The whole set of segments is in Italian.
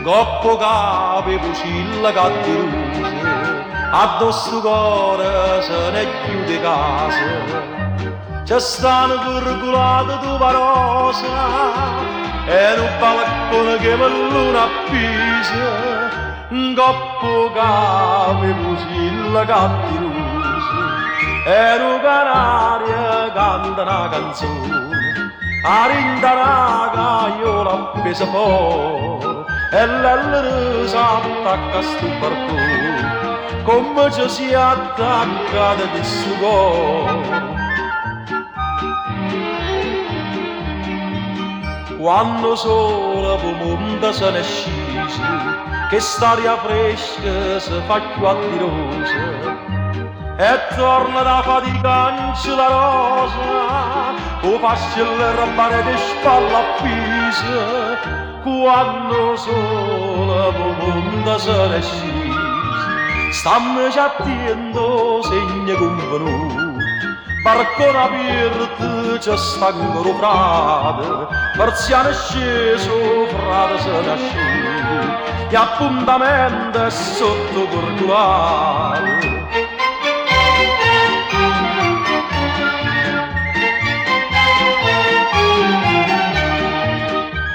coppo capo e fucilla cattirusa, addosso cuore se ne chiude casa. C'è stanno curculate due rosa e un balcone che me luna appisa, un coppo capo e fucilla cattirusa e un canario canta una canzone. A rindaraga io l'ho presa fuori e l'ella s'attacca a sto barcone come ci si attacca del suo cuore. Quando sole per monte se ne scese, che st'aria fresca si fa più attirosa e torna da faticancia la rosa, o fascia le rabbane di spalla appisa, quando sole per monte se ne scese, stanno già attendo segni convenuti. Barcone aperto c'è stanco frate, persiano è sceso, frate se ne asciuga, e appuntamento è sotto curculare.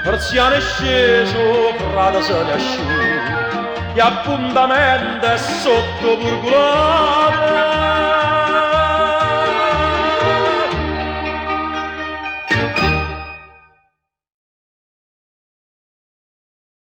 Persiano è sceso, frate se ne asciuga, e appuntamento è sotto curculare.